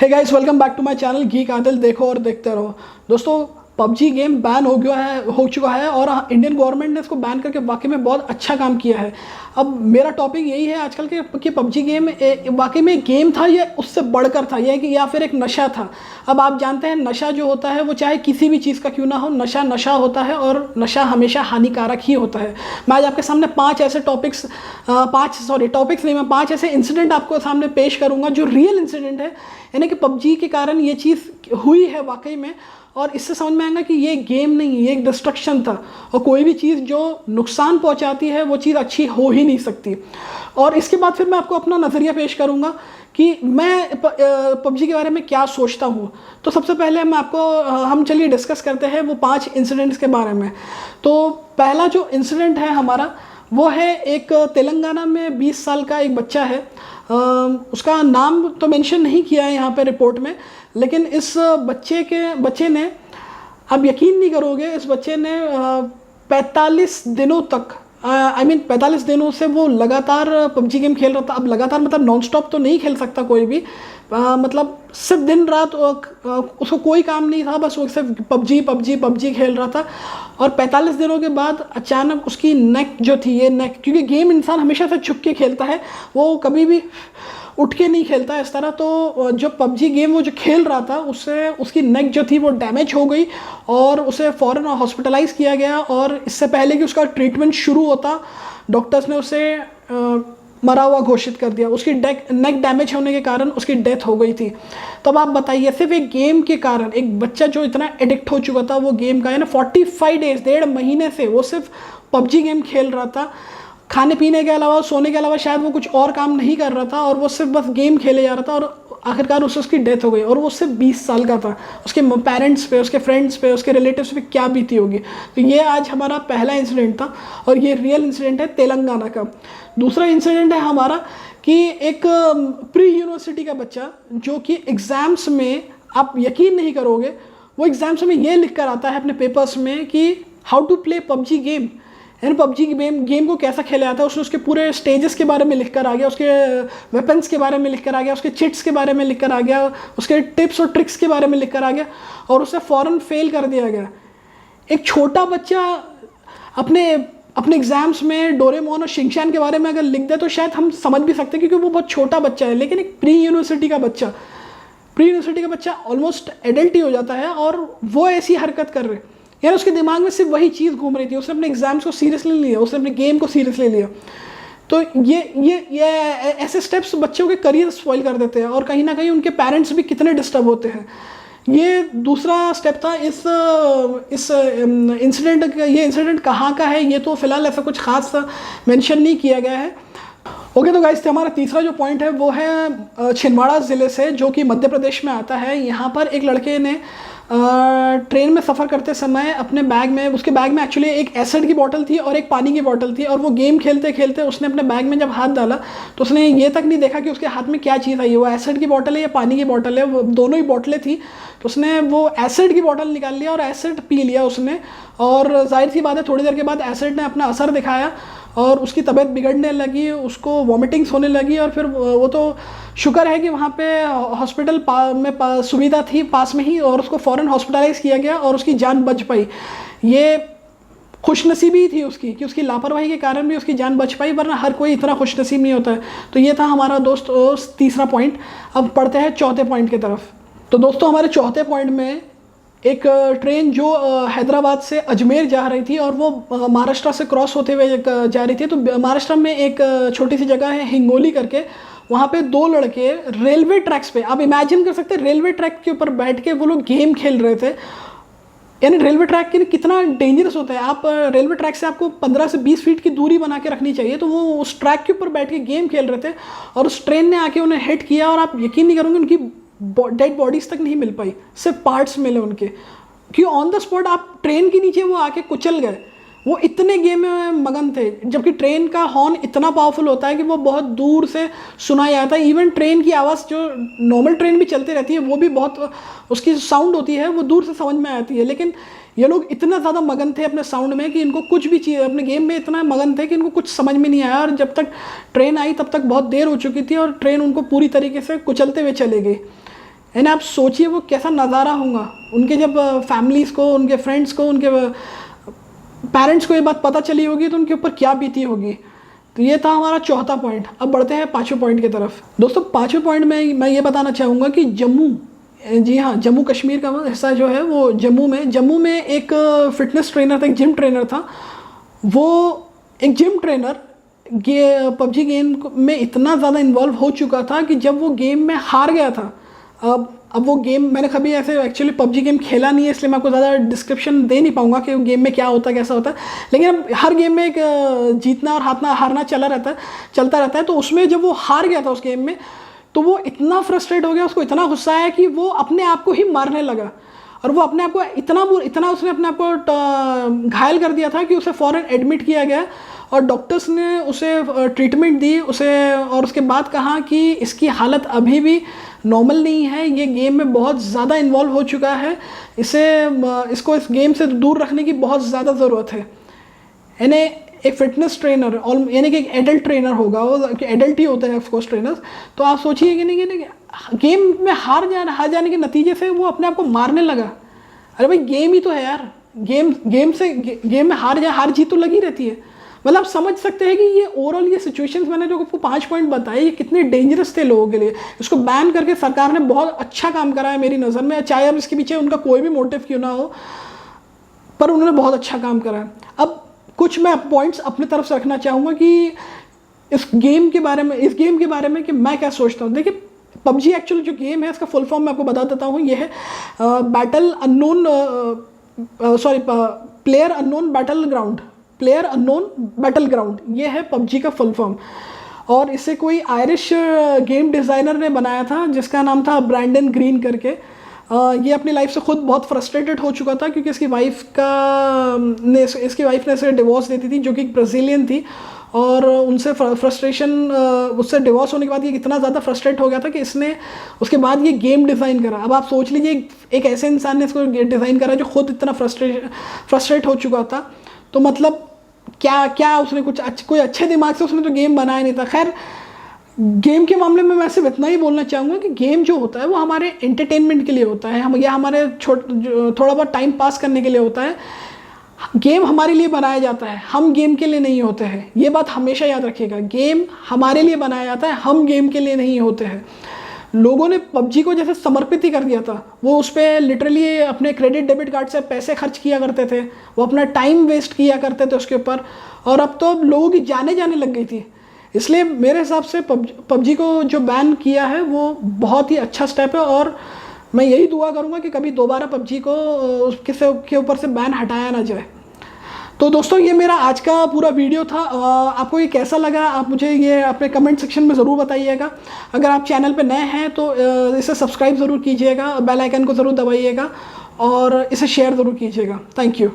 Hey guys, welcome back to my channel Geek Adil. देखो और देखते रहो। दोस्तों, पबजी गेम बैन हो चुका है और इंडियन गवर्नमेंट ने इसको बैन करके वाकई में बहुत अच्छा काम किया है। अब मेरा टॉपिक यही है आजकल के कि पबजी गेम वाकई में गेम था या उससे बढ़कर था, या फिर एक नशा था। अब आप जानते हैं नशा जो होता है वो चाहे किसी भी चीज़ का क्यों ना हो, नशा नशा होता है और नशा हमेशा हानिकारक ही होता है। मैं आज आपके सामने पाँच ऐसे इंसिडेंट आपको सामने पेश करूँगा जो रियल इंसिडेंट है, यानी कि पबजी के कारण ये चीज़ हुई है वाकई में। और इससे समझ में आएगा कि ये गेम नहीं, ये एक डिस्ट्रक्शन था और कोई भी चीज़ जो नुकसान पहुंचाती है वो चीज़ अच्छी हो ही नहीं सकती। और इसके बाद फिर मैं आपको अपना नज़रिया पेश करूंगा कि मैं पबजी के बारे में क्या सोचता हूँ। तो सबसे पहले हम चलिए डिस्कस करते हैं वो 5 इंसिडेंट्स के बारे में। तो पहला जो इंसिडेंट है हमारा वो है एक तेलंगाना में 20 साल का एक बच्चा है। उसका नाम तो मेंशन नहीं किया है यहाँ पे रिपोर्ट में, लेकिन इस बच्चे ने, आप यकीन नहीं करोगे, इस बच्चे ने 45 दिनों तक 45 दिनों से वो लगातार पबजी गेम खेल रहा था। अब लगातार मतलब नॉन स्टॉप तो नहीं खेल सकता कोई भी, मतलब सिर्फ दिन रात उसको कोई काम नहीं था, बस वो सिर्फ पबजी खेल रहा था। और 45 दिनों के बाद अचानक उसकी नेक जो थी, ये नेक, क्योंकि गेम इंसान हमेशा से छुप के खेलता है, वो कभी भी उठ के नहीं खेलता इस तरह। तो जो पबजी गेम वो जो खेल रहा था उससे उसकी नेक जो थी वो डैमेज हो गई और उसे फ़ौरन हॉस्पिटलाइज़ किया गया। और इससे पहले कि उसका ट्रीटमेंट शुरू होता, डॉक्टर्स ने उसे मरा हुआ घोषित कर दिया। उसकी नेक डैमेज होने के कारण उसकी डेथ हो गई थी। तो अब आप बताइए, सिर्फ एक गेम के कारण एक बच्चा जो इतना एडिक्ट हो चुका था वो गेम का, यानी 45 डेज, 1.5 महीने से वो सिर्फ पबजी गेम खेल रहा था। खाने पीने के अलावा, सोने के अलावा शायद वो कुछ और काम नहीं कर रहा था और वो सिर्फ बस गेम खेले जा रहा था। और आखिरकार उसकी डेथ हो गई और वो सिर्फ 20 साल का था। उसके पेरेंट्स पे, उसके फ्रेंड्स पे, उसके रिलेटिव्स पे क्या बीती होगी। तो ये आज हमारा पहला इंसिडेंट था और ये रियल इंसिडेंट है तेलंगाना का। दूसरा इंसिडेंट है हमारा कि एक प्री यूनिवर्सिटी का बच्चा जो कि एग्ज़ाम्स में, आप यकीन नहीं करोगे, वो एग्ज़ाम्स में ये लिख कर आता है अपने पेपर्स में कि how to play PUBG game, यानी पबजी गेम को कैसा खेला जाता है। उसने उसके पूरे स्टेजेस के बारे में लिख कर आ गया, उसके वेपन्स के बारे में लिख कर आ गया, उसके चिट्स के बारे में लिख कर आ गया, उसके टिप्स और ट्रिक्स के बारे में लिख कर आ गया और उसे फ़ौरन फेल कर दिया गया। एक छोटा बच्चा अपने एग्जाम्स में डोरेमोन और शिनचैन के बारे में अगर लिख दे तो शायद हम समझ भी सकते हैं, क्योंकि वो बहुत छोटा बच्चा है। लेकिन एक प्री यूनिवर्सिटी का बच्चा ऑलमोस्ट एडल्ट ही हो जाता है और वो ऐसी हरकत कर रहे, यार उसके दिमाग में सिर्फ वही चीज़ घूम रही थी। उसने अपने एग्जाम्स को सीरियसली लिया, उसने अपने गेम को सीरियसली लिया। तो ये ऐसे स्टेप्स बच्चों के करियर स्पॉइल कर देते हैं और कहीं ना कहीं उनके पेरेंट्स भी कितने डिस्टर्ब होते हैं। ये दूसरा स्टेप था इस इंसिडेंट का। ये इंसिडेंट कहाँ का है ये तो फिलहाल ऐसा कुछ खास मेंशन नहीं किया गया है। ओके, तो गाइस, हमारा तीसरा जो पॉइंट है वो है छिंदवाड़ा ज़िले से, जो कि मध्य प्रदेश में आता है। यहाँ पर एक लड़के ने ट्रेन में सफ़र करते समय अपने उसके बैग में एक्चुअली एक एसिड की बोतल थी और एक पानी की बोतल थी। और वो गेम खेलते खेलते उसने अपने बैग में जब हाथ डाला तो उसने ये तक नहीं देखा कि उसके हाथ में क्या चीज़ आई, वो एसिड की बोतल है या पानी की बोतल है। वो दोनों ही बोतलें थी। तो उसने वो एसिड की बोतल निकाल लिया और एसिड पी लिया उसने। और जाहिर सी बात है, थोड़ी देर के बाद एसिड ने अपना असर दिखाया और उसकी तबीयत बिगड़ने लगी, उसको वॉमिटिंग्स होने लगी। और फिर वो तो शुक्र है कि वहाँ पे हॉस्पिटल में सुविधा थी पास में ही और उसको फ़ौरन हॉस्पिटलाइज किया गया और उसकी जान बच पाई। ये खुशनसीबी थी उसकी कि उसकी लापरवाही के कारण भी उसकी जान बच पाई, वरना हर कोई इतना खुशनसीब नहीं होता है। तो ये था हमारा तीसरा पॉइंट। अब पढ़ते हैं चौथे पॉइंट की तरफ। तो दोस्तों, हमारे चौथे पॉइंट में एक ट्रेन जो हैदराबाद से अजमेर जा रही थी और वो महाराष्ट्र से क्रॉस होते हुए जा रही थी। तो महाराष्ट्र में एक छोटी सी जगह है हिंगोली करके, वहाँ पे 2 लड़के रेलवे ट्रैक्स पे, आप इमेजिन कर सकते हैं, रेलवे ट्रैक के ऊपर बैठ के वो लोग गेम खेल रहे थे। यानी रेलवे ट्रैक के कितना डेंजरस होता है। आप रेलवे ट्रैक से आपको 15 से 20 फीट की दूरी बना के रखनी चाहिए। तो वो उस ट्रैक के ऊपर बैठ के गेम खेल रहे थे और उस ट्रेन ने आके उन्हें हिट किया और आप यकीन नहीं करोगे उनकी डेड बॉडीज तक नहीं मिल पाई, सिर्फ पार्ट्स मिले उनके, क्योंकि ऑन द स्पॉट आप ट्रेन के नीचे वो आके कुचल गए। वो इतने गेम में मगन थे, जबकि ट्रेन का हॉर्न इतना पावरफुल होता है कि वो बहुत दूर से सुनाई आता है। इवन ट्रेन की आवाज़, जो नॉर्मल ट्रेन भी चलती रहती है, वो भी बहुत, उसकी साउंड होती है वो दूर से समझ में आती है। लेकिन ये लोग इतना ज़्यादा मगन थे अपने साउंड में कि इनको कुछ भी चीज़, अपने गेम में इतना मगन थे कि इनको कुछ समझ में नहीं आया। और जब तक ट्रेन आई तब तक बहुत देर हो चुकी थी और ट्रेन उनको पूरी तरीके से कुचलते हुए चले गई। यानी आप सोचिए वो कैसा नज़ारा होगा उनके, जब फैमिलीज़ को, उनके फ्रेंड्स को, उनके पेरेंट्स को ये बात पता चली होगी तो उनके ऊपर क्या बीती होगी। तो ये था हमारा चौथा पॉइंट। अब बढ़ते हैं पाँचवें पॉइंट की तरफ। दोस्तों पाँचवें पॉइंट में मैं ये बताना चाहूँगा कि जम्मू, जी हाँ, जम्मू कश्मीर का हिस्सा जो है वो जम्मू में एक फिटनेस ट्रेनर था, एक जिम ट्रेनर था। वो एक जिम ट्रेनर पबजी गेम में इतना ज़्यादा इन्वॉल्व हो चुका था कि जब वो गेम में हार गया था, अब वो गेम मैंने कभी ऐसे एक्चुअली पबजी गेम खेला नहीं है, इसलिए मैं आपको ज़्यादा डिस्क्रिप्शन दे नहीं पाऊँगा कि गेम में क्या होता है, कैसा होता है। लेकिन अब हर गेम में एक जीतना और हारना चलता रहता है। तो उसमें जब वो हार गया था उस गेम में, तो वो इतना फ्रस्ट्रेट हो गया, उसको इतना गुस्सा आया कि वो अपने आप को ही मारने लगा। और वो अपने आप को इतना उसने अपने आप को घायल कर दिया था कि उसे फ़ौरन एडमिट किया गया और डॉक्टर्स ने उसे ट्रीटमेंट दी उसे, और उसके बाद कहा कि इसकी हालत अभी भी नॉर्मल नहीं है, ये गेम में बहुत ज़्यादा इन्वॉल्व हो चुका है, इसको इस गेम से दूर रखने की बहुत ज़्यादा ज़रूरत है। यानी एक फिटनेस ट्रेनर और यानी कि एक एडल्ट ट्रेनर होगा, वो एडल्ट ही होता है ऑफकोर्स ट्रेनर्स। तो आप सोचिए कि नहीं गेम में हार जाने के नतीजे से वो अपने आप को मारने लगा। अरे भाई गेम ही तो है यार, गेम में हार जीत तो लगी रहती है। मतलब आप समझ सकते हैं कि ये ओवरऑल ये सिचुएशंस मैंने जो आपको 5 पॉइंट बताए, ये कितने डेंजरस थे लोगों के लिए। इसको बैन करके सरकार ने बहुत अच्छा काम करा है मेरी नज़र में, चाहे अब इसके पीछे उनका कोई भी मोटिव क्यों ना हो, पर उन्होंने बहुत अच्छा काम करा है। अब कुछ मैं पॉइंट्स अपनी तरफ से रखना चाहूँगा कि इस गेम के बारे में कि मैं क्या सोचता हूँ। देखिए पबजी एक्चुअली जो गेम है इसका फुल फॉर्म मैं आपको बता देता हूँ। ये है प्लेयर अननोन बैटल ग्राउंड, ये है पबजी का फुल फॉर्म। और इसे कोई आयरिश गेम डिज़ाइनर ने बनाया था जिसका नाम था ब्रैंडन ग्रीन करके। ये अपनी लाइफ से खुद बहुत फ्रस्ट्रेटेड हो चुका था क्योंकि इसकी वाइफ ने इसे डिवोर्स देती थी, जो कि एक ब्राज़ीलियन थी। और उससे डिवोर्स होने के बाद ये इतना ज़्यादा फ्रस्ट्रेट हो गया था कि इसने उसके बाद ये गेम डिज़ाइन करा। अब आप सोच लीजिए एक ऐसे इंसान ने इसको डिज़ाइन करा जो खुद इतना फ्रस्ट्रेट हो चुका था। तो मतलब क्या उसने कोई अच्छे दिमाग से उसने तो गेम बनाया नहीं था। खैर गेम के मामले में मैं सिर्फ इतना ही बोलना चाहूँगा कि गेम जो होता है वो हमारे एंटरटेनमेंट के लिए होता है, हमारे थोड़ा बहुत टाइम पास करने के लिए होता है। गेम हमारे लिए बनाया जाता है, हम गेम के लिए नहीं होते हैं। ये बात हमेशा याद रखिएगा, गेम हमारे लिए बनाया जाता है, हम गेम के लिए नहीं होते हैं। लोगों ने पबजी को जैसे समर्पित ही कर दिया था, वो उस पर लिटरली अपने क्रेडिट डेबिट कार्ड से पैसे खर्च किया करते थे, वो अपना टाइम वेस्ट किया करते थे उसके ऊपर। और अब तो लोगों की जाने लग गई थी। इसलिए मेरे हिसाब से पबजी को जो बैन किया है वो बहुत ही अच्छा स्टेप है। और मैं यही दुआ करूँगा कि कभी दोबारा पबजी को किसी के ऊपर से बैन हटाया ना जाए। तो दोस्तों ये मेरा आज का पूरा वीडियो था। आपको ये कैसा लगा आप मुझे ये अपने कमेंट सेक्शन में ज़रूर बताइएगा। अगर आप चैनल पे नए हैं तो इसे सब्सक्राइब ज़रूर कीजिएगा, बेल आइकन को ज़रूर दबाइएगा और इसे शेयर ज़रूर कीजिएगा। Thank you.